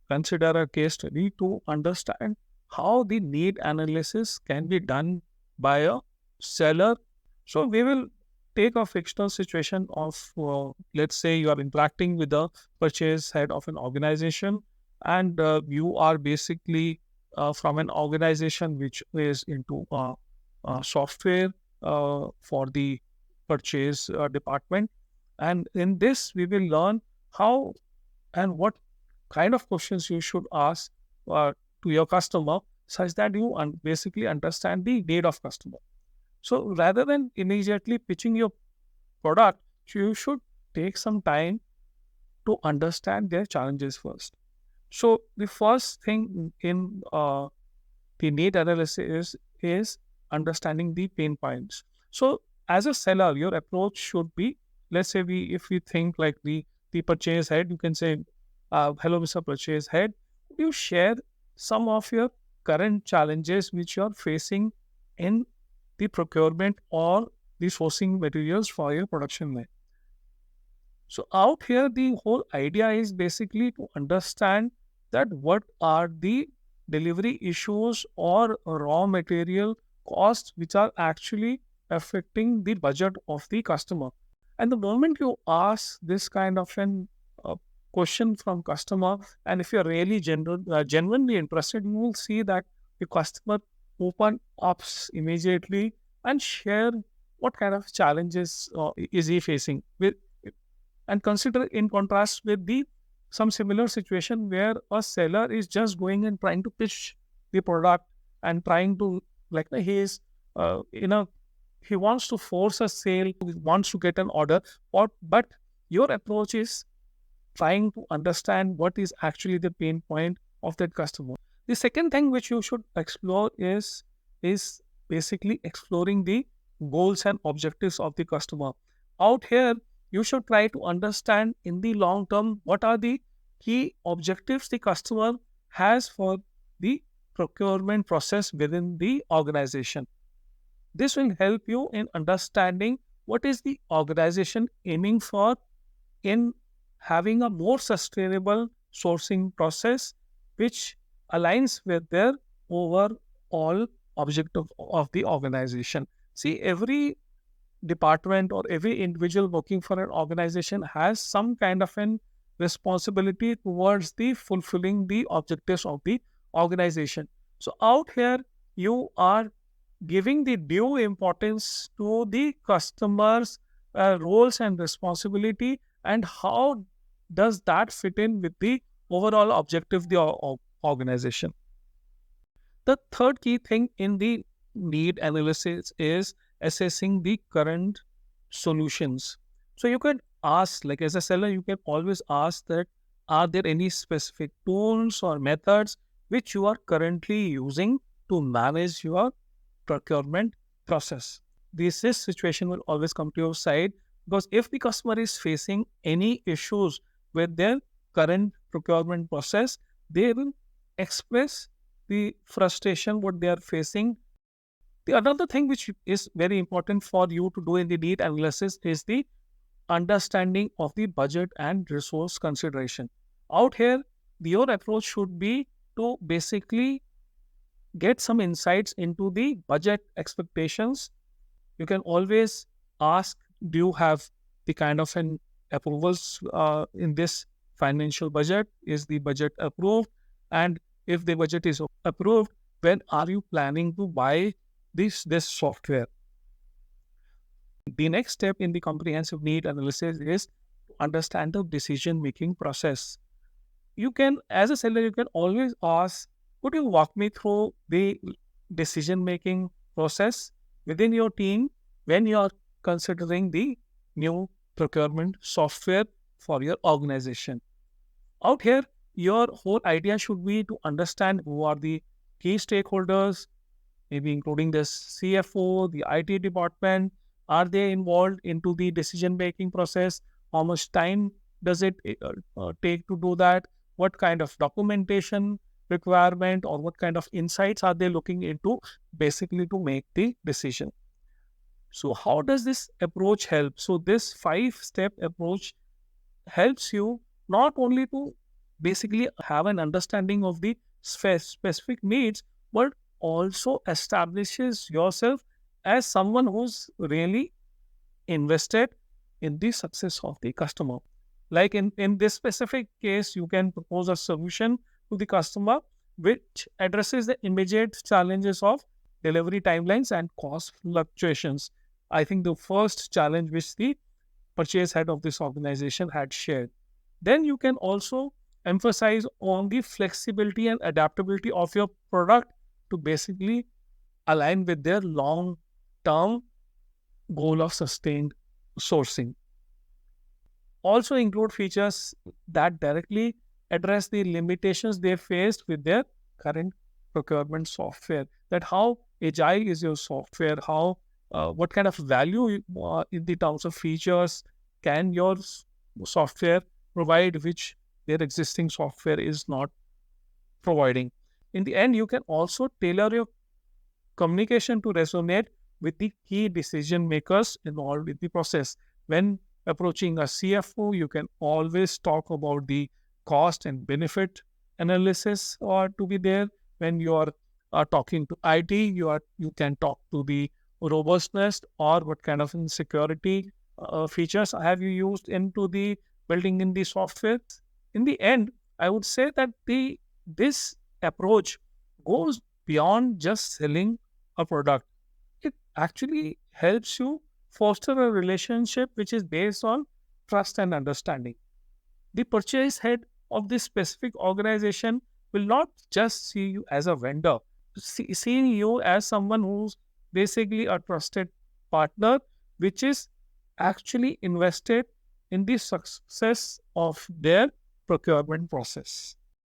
consider a case study to understand how the need analysis can be done by a seller. So we will take a fictional situation of, let's say you are interacting with the purchase head of an organization, and you are basically from an organization which is into software for the purchase department. And in this, we will learn how and what kind of questions you should ask to your customer, such that you basically understand the need of customer. So rather than immediately pitching your product, you should take some time to understand their challenges first. So the first thing in the need analysis is understanding the pain points. So as a seller, your approach should be, let's say if we think like the purchase head, you can say, hello, Mr. Purchase Head, could you share some of your current challenges which you are facing in the procurement or the sourcing materials for your production line? So out here, the whole idea is basically to understand that what are the delivery issues or raw material costs which are actually affecting the budget of the customer. And the moment you ask this kind of an question from customer, and if you're really genuinely interested, you will see that the customer open up immediately and share what kind of challenges is he facing with, and consider in contrast with the some similar situation where a seller is just going and trying to pitch the product and trying to, like, he is he wants to force a sale, he wants to get an order, or but your approach is trying to understand what is actually the pain point of that customer. The second thing which you should explore is basically exploring the goals and objectives of the customer. Out here, you should try to understand in the long term what are the key objectives the customer has for the procurement process within the organization. This will help you in understanding what is the organization aiming for in having a more sustainable sourcing process which aligns with their overall objective of the organization. See, every department or every individual working for an organization has some kind of an responsibility towards the fulfilling the objectives of the organization. So out here, you are giving the due importance to the customers' roles and responsibility, and how does that fit in with the overall objective of the organization. The third key thing in the need analysis is assessing the current solutions. So you can ask, like as a seller, you can always ask that, are there any specific tools or methods which you are currently using to manage your procurement process? This situation will always come to your side, because if the customer is facing any issues with their current procurement process, they will express the frustration what they are facing. The another thing which is very important for you to do in the need analysis is the understanding of the budget and resource consideration. Out here, your approach should be to basically get some insights into the budget expectations. You can always ask, do you have the kind of an approvals in this financial budget? Is the budget approved? And if the budget is approved, when are you planning to buy this software? The next step in the comprehensive need analysis is to understand the decision-making process. You can, as a seller, you can always ask, could you walk me through the decision-making process within your team when you are considering the new procurement software for your organization? Out here, your whole idea should be to understand who are the key stakeholders, maybe including the CFO, the IT department. Are they involved into the decision-making process? How much time does it take to do that? What kind of documentation requirement or what kind of insights are they looking into basically to make the decision? So how does this approach help? So this 5-step approach helps you not only to basically have an understanding of the specific needs, but also establishes yourself as someone who's really invested in the success of the customer. Like in this specific case, you can propose a solution to the customer which addresses the immediate challenges of delivery timelines and cost fluctuations. I think the first challenge which the purchase head of this organization had shared. Then you can also emphasize on the flexibility and adaptability of your product to basically align with their long term goal of sustained sourcing. Also include features that directly address the limitations they faced with their current procurement software. That how agile is your software, how what kind of value in the terms of features can your software provide, which their existing software is not providing. In the end, you can also tailor your communication to resonate with the key decision makers involved in the process. When approaching a CFO, you can always talk about the cost and benefit analysis or to be there. When you are talking to IT, you can talk to the robustness or what kind of security features have you used into the building in the software. In the end, I would say that the this approach goes beyond just selling a product. It actually helps you foster a relationship which is based on trust and understanding. The purchase head of this specific organization will not just see you as a vendor, seeing you as someone who's basically a trusted partner, which is actually invested in the success of their procurement process.